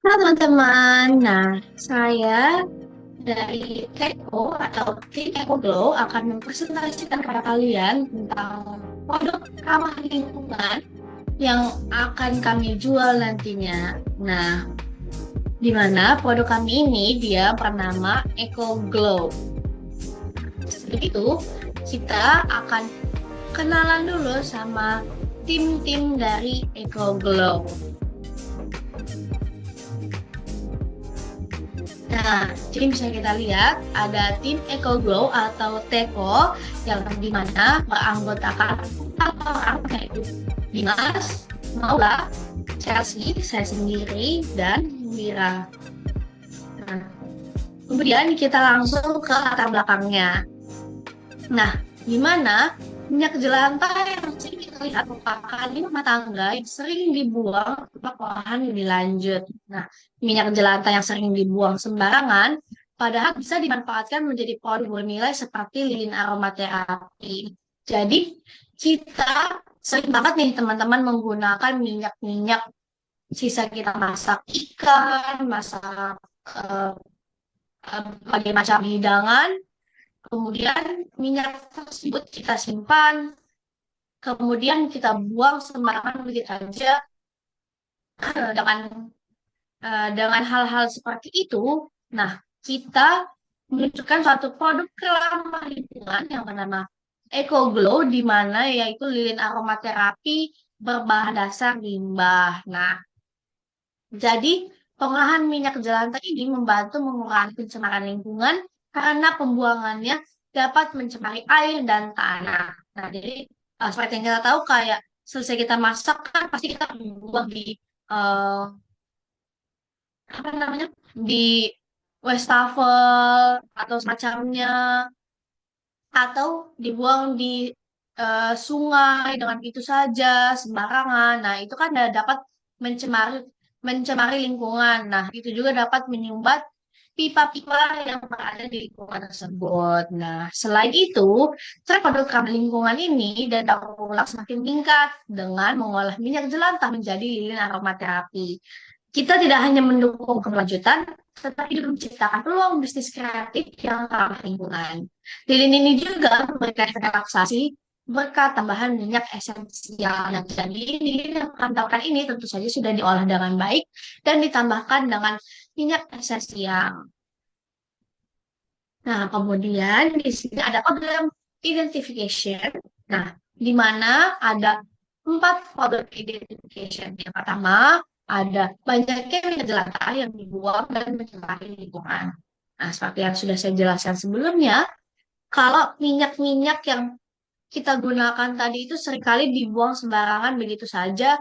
Halo teman-teman, nah saya dari Teko atau tim Eko Glow akan mempresentasikan kepada kalian tentang produk ramah lingkungan yang akan kami jual nantinya. Nah, di mana produk kami ini dia bernama Eco Glow. Sebelum itu, kita akan kenalan dulu sama tim-tim dari Eco Glow. Nah, jadi bisa kita lihat ada tim Eco Glow atau Teko yang dimana beranggotakan 4 orang, yaitu Dimas, Maula, Chelsea, saya sendiri, dan Mira. Nah, kemudian kita langsung ke latar belakangnya. Nah, di mana minyak jelantah yang sering kita lihat merupakan rumah tangga yang sering dibuang untuk olahan lebih lanjut. Nah, minyak jelantah yang sering dibuang sembarangan, padahal bisa dimanfaatkan menjadi produk bernilai seperti lilin aromaterapi. Jadi, kita sering banget nih teman-teman menggunakan minyak-minyak sisa kita masak ikan, masak eh, berbagai macam hidangan. Kemudian minyak tersebut kita simpan, kemudian kita buang sembarangan begitu aja. Dengan dengan hal-hal seperti itu, nah kita menunjukkan suatu produk ramah lingkungan yang bernama Eco Glow, di mana yaitu lilin aromaterapi berbahan dasar limbah. Nah, jadi pengolahan minyak jelantah ini membantu mengurangi pencemaran lingkungan karena pembuangannya dapat mencemari air dan tanah. Nah, jadi seperti yang kita tahu kayak selesai kita masak kan pasti kita buang di eh, apa namanya di wastafel atau semacamnya, atau dibuang di sungai dengan itu saja sembarangan. Nah, itu kan dapat mencemari mencemari lingkungan. Nah, itu juga dapat menyumbat pipa-pipa yang berada di lingkungan tersebut. Nah, selain itu, tren produk ramah lingkungan ini dan daur ulang semakin meningkat dengan mengolah minyak jelantah menjadi lilin aromaterapi. Kita tidak hanya mendukung keberlanjutan, tetapi juga menciptakan peluang bisnis kreatif yang ramah lingkungan. Lilin ini juga memberikan efek relaksasi berkat tambahan minyak esensial. Nah, jadi lilin yang kami ini tentu saja sudah diolah dengan baik dan ditambahkan dengan minyak esensial. Nah, kemudian di sini ada program identification. Nah, di mana ada 4 produk identification. Yang pertama, ada banyaknya minyak jelantah yang dibuang dan mencemari lingkungan. Nah, seperti yang sudah saya jelaskan sebelumnya, kalau minyak-minyak yang kita gunakan tadi itu seringkali dibuang sembarangan begitu saja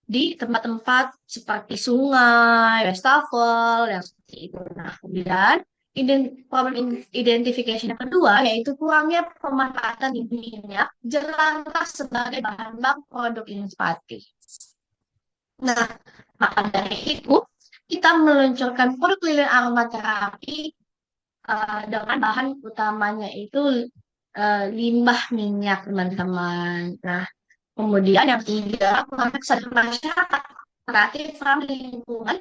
di tempat-tempat seperti sungai, wastafel, yang seperti itu. Nah, kemudian problem identification yang kedua yaitu kurangnya pemanfaatan minyak jelantah sebagai bahan baku produk inovatif. Nah, maka dari itu kita meluncurkan produk lilin aromaterapi dengan bahan utamanya itu limbah minyak, teman-teman. Nah, kemudian yang ketiga, kesadaran masyarakat kreatif ramah lingkungan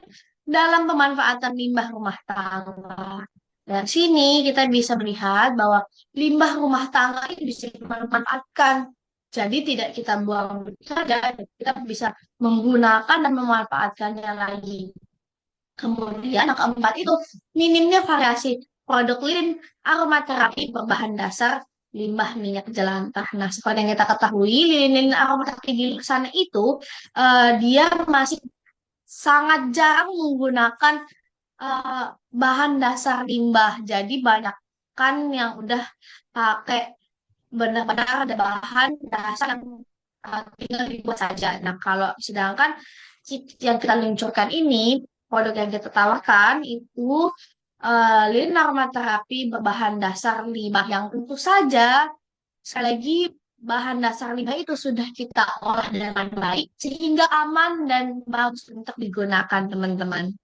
dalam pemanfaatan limbah rumah tangga. Dan sini kita bisa melihat bahwa limbah rumah tangga ini bisa dimanfaatkan. Jadi tidak kita buang begitu saja, kita bisa menggunakan dan memanfaatkannya lagi. Kemudian yang keempat itu minimnya variasi produk lilin aromaterapi berbahan dasar limbah minyak jelantah. Nah, seperti yang kita ketahui, lilin-lilin aromaterapi di luar sana itu dia masih sangat jarang menggunakan eh, bahan dasar limbah. Jadi banyak kan yang udah pakai benar-benar ada bahan dasar yang tinggal dibuat saja. Nah, kalau sedangkan yang kita luncurkan ini, produk yang kita tawarkan itu lilin aromaterapi berbahan dasar limbah yang tentu saja, sekali lagi, bahan dasar limbah itu sudah kita olah dengan baik sehingga aman dan bagus untuk digunakan, teman-teman.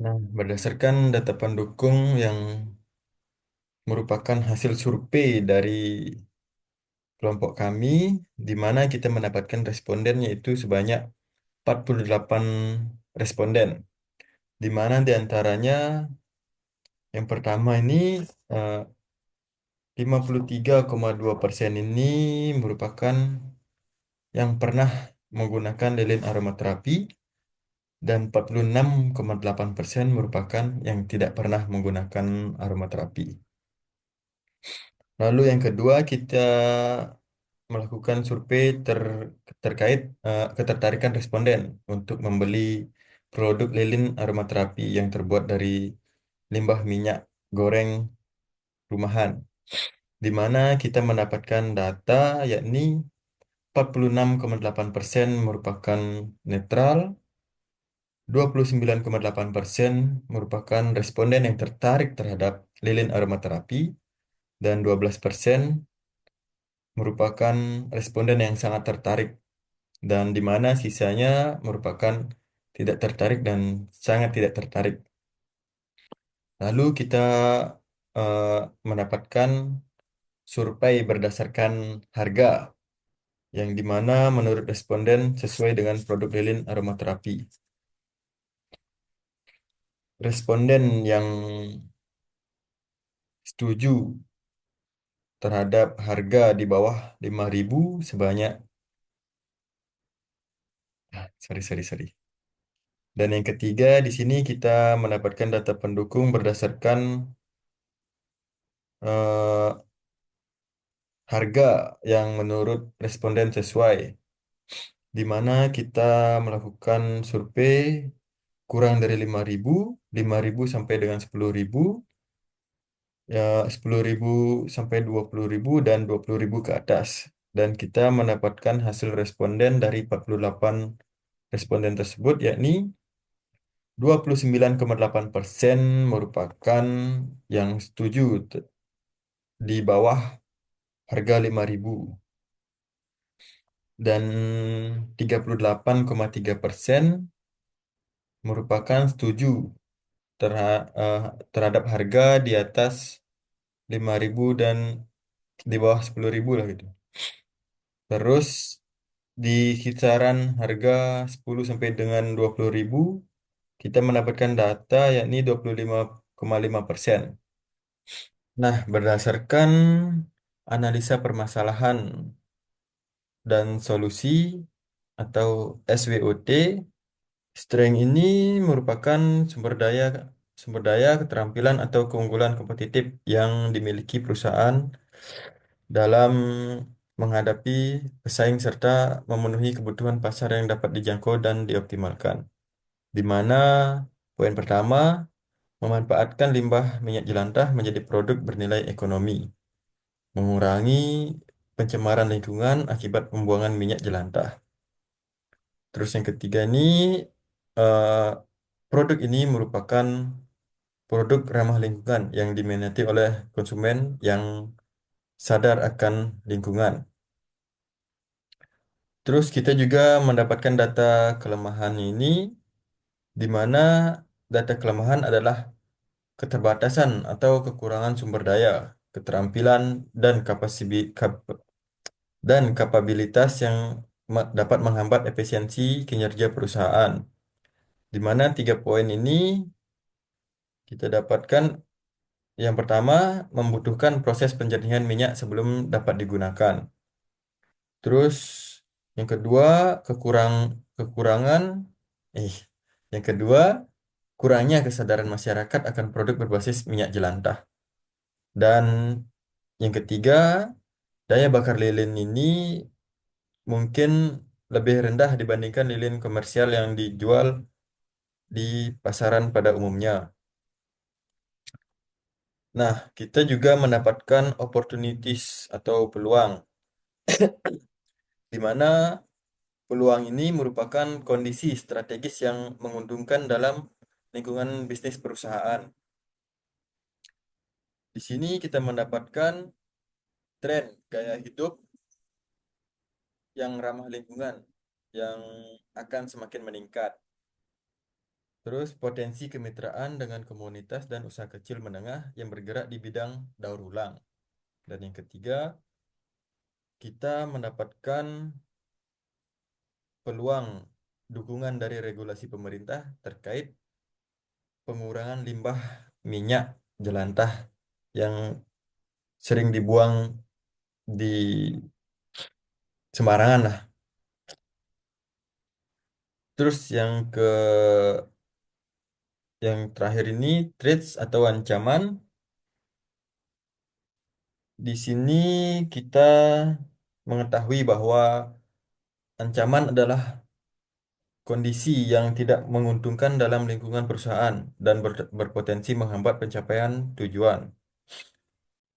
Nah, berdasarkan data pendukung yang merupakan hasil survei dari kelompok kami, di mana kita mendapatkan responden yaitu sebanyak 48% responden, di mana diantaranya yang pertama ini eh, 53,2% ini merupakan yang pernah menggunakan lilin aromaterapi dan 46,8% merupakan yang tidak pernah menggunakan aromaterapi. Lalu yang kedua kita melakukan survei terkait ketertarikan responden untuk membeli produk lilin aromaterapi yang terbuat dari limbah minyak goreng rumahan, di mana kita mendapatkan data yakni 46,8% merupakan netral, 29,8% merupakan responden yang tertarik terhadap lilin aromaterapi, dan 12% merupakan responden yang sangat tertarik, dan di mana sisanya merupakan tidak tertarik dan sangat tidak tertarik. Lalu kita eh, mendapatkan survei berdasarkan harga, yang di mana menurut responden sesuai dengan produk lilin aromaterapi. Responden yang setuju terhadap harga di bawah 5.000 sebanyak, sorry, sorry, sorry. Dan yang ketiga, di sini kita mendapatkan data pendukung berdasarkan eh, harga yang menurut responden sesuai, di mana kita melakukan survei kurang dari 5.000, 5.000 sampai dengan 10.000, ya 10.000 sampai 20.000, dan 20.000 ke atas. Dan kita mendapatkan hasil responden dari 48 responden tersebut, yakni 29,8% merupakan yang setuju di bawah harga 5.000, dan 38,3% merupakan setuju terhadap harga di atas 5.000 dan di bawah 10.000 lah gitu. Terus di kisaran harga 10 sampai dengan 20.000 kita mendapatkan data yakni 25,5%. Nah, berdasarkan analisa permasalahan dan solusi atau SWOT, strength ini merupakan sumber daya, keterampilan atau keunggulan kompetitif yang dimiliki perusahaan dalam menghadapi pesaing serta memenuhi kebutuhan pasar yang dapat dijangkau dan dioptimalkan. Di mana poin pertama, memanfaatkan limbah minyak jelantah menjadi produk bernilai ekonomi, mengurangi pencemaran lingkungan akibat pembuangan minyak jelantah. Terus yang ketiga ini, eh, produk ini merupakan produk ramah lingkungan yang diminati oleh konsumen yang sadar akan lingkungan. Terus kita juga mendapatkan data kelemahan ini, di mana data kelemahan adalah keterbatasan atau kekurangan sumber daya, keterampilan, dan dan kapabilitas yang dapat menghambat efisiensi kinerja perusahaan. Di mana 3 poin ini kita dapatkan, yang pertama membutuhkan proses penjernihan minyak sebelum dapat digunakan. Terus yang kedua kekurangan eh yang kedua kurangnya kesadaran masyarakat akan produk berbasis minyak jelantah. Dan yang ketiga, daya bakar lilin ini mungkin lebih rendah dibandingkan lilin komersial yang dijual di pasaran pada umumnya. Nah, kita juga mendapatkan opportunities atau peluang, di mana peluang ini merupakan kondisi strategis yang menguntungkan dalam lingkungan bisnis perusahaan. Di sini kita mendapatkan tren gaya hidup yang ramah lingkungan yang akan semakin meningkat. Terus potensi kemitraan dengan komunitas dan usaha kecil menengah yang bergerak di bidang daur ulang. Dan yang ketiga, kita mendapatkan peluang dukungan dari regulasi pemerintah terkait pengurangan limbah minyak jelantah yang sering dibuang di sembarangan lah. Terus yang terakhir ini threats atau ancaman. Di sini kita mengetahui bahwa ancaman adalah kondisi yang tidak menguntungkan dalam lingkungan perusahaan dan berpotensi menghambat pencapaian tujuan.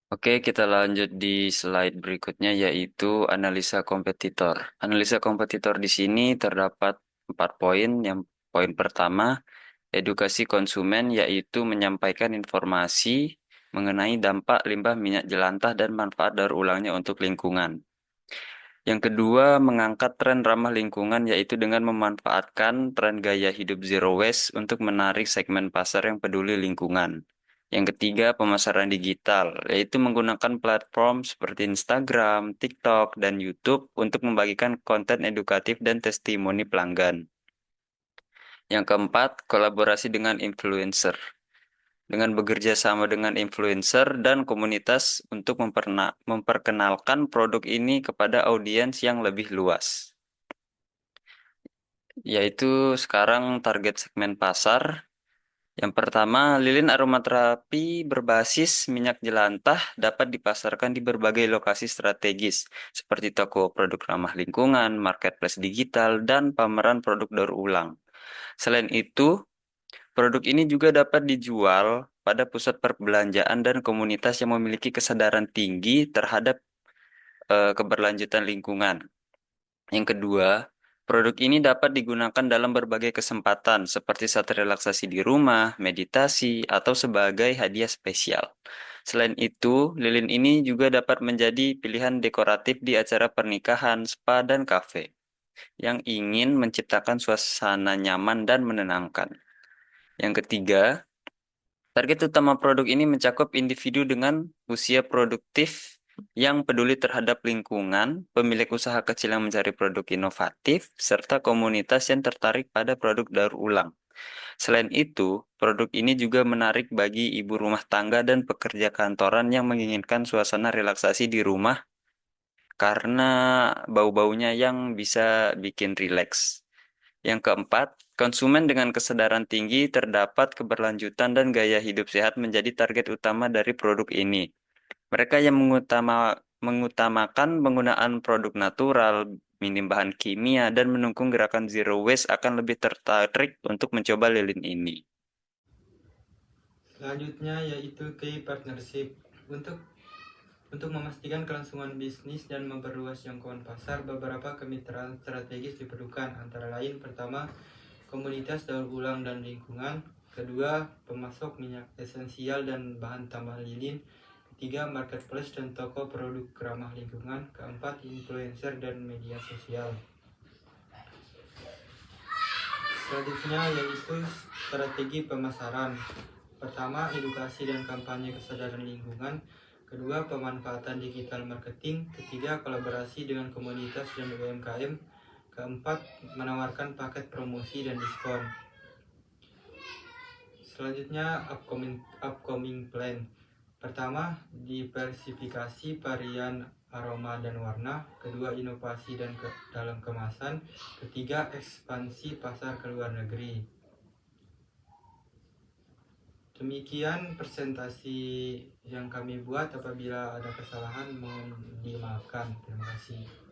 Oke, kita lanjut di slide berikutnya yaitu analisa kompetitor. Analisa kompetitor di sini terdapat 4 poin. Yang poin pertama, edukasi konsumen yaitu menyampaikan informasi mengenai dampak limbah minyak jelantah dan manfaat daur ulangnya untuk lingkungan. Yang kedua, mengangkat tren ramah lingkungan yaitu dengan memanfaatkan tren gaya hidup zero waste untuk menarik segmen pasar yang peduli lingkungan. Yang ketiga, pemasaran digital, yaitu menggunakan platform seperti Instagram, TikTok, dan YouTube untuk membagikan konten edukatif dan testimoni pelanggan. Yang keempat, kolaborasi dengan influencer. Dengan bekerja sama dengan influencer dan komunitas untuk memperkenalkan produk ini kepada audiens yang lebih luas. Yaitu sekarang target segmen pasar. Yang pertama, lilin aromaterapi berbasis minyak jelantah dapat dipasarkan di berbagai lokasi strategis, seperti toko produk ramah lingkungan, marketplace digital, dan pameran produk daur ulang. Selain itu, produk ini juga dapat dijual pada pusat perbelanjaan dan komunitas yang memiliki kesadaran tinggi terhadap keberlanjutan lingkungan. Yang kedua, produk ini dapat digunakan dalam berbagai kesempatan, seperti saat relaksasi di rumah, meditasi, atau sebagai hadiah spesial. Selain itu, lilin ini juga dapat menjadi pilihan dekoratif di acara pernikahan, spa, dan kafe yang ingin menciptakan suasana nyaman dan menenangkan. Yang ketiga, target utama produk ini mencakup individu dengan usia produktif yang peduli terhadap lingkungan, pemilik usaha kecil yang mencari produk inovatif, serta komunitas yang tertarik pada produk daur ulang. Selain itu, produk ini juga menarik bagi ibu rumah tangga dan pekerja kantoran yang menginginkan suasana relaksasi di rumah karena bau-baunya yang bisa bikin rileks. Yang keempat, konsumen dengan kesadaran tinggi terdapat keberlanjutan dan gaya hidup sehat menjadi target utama dari produk ini. Mereka yang mengutamakan penggunaan produk natural, minim bahan kimia, dan mendukung gerakan zero waste akan lebih tertarik untuk mencoba lilin ini. Selanjutnya yaitu key partnership. Untuk memastikan kelangsungan bisnis dan memperluas jangkauan pasar, beberapa kemitraan strategis diperlukan, antara lain pertama, komunitas daur ulang dan lingkungan, kedua, pemasok minyak esensial dan bahan tambahan lilin, ketiga, marketplace dan toko produk ramah lingkungan, keempat, influencer dan media sosial. Selanjutnya yaitu strategi pemasaran. Pertama, edukasi dan kampanye kesadaran lingkungan. Kedua, pemanfaatan digital marketing. Ketiga, kolaborasi dengan komunitas dan UMKM. Keempat, menawarkan paket promosi dan diskon. Selanjutnya, upcoming plan. Pertama, diversifikasi varian aroma dan warna. Kedua, inovasi dan dalam kemasan. Ketiga, ekspansi pasar ke luar negeri. Demikian presentasi yang kami buat. Apabila ada kesalahan mohon dimaafkan. Terima kasih.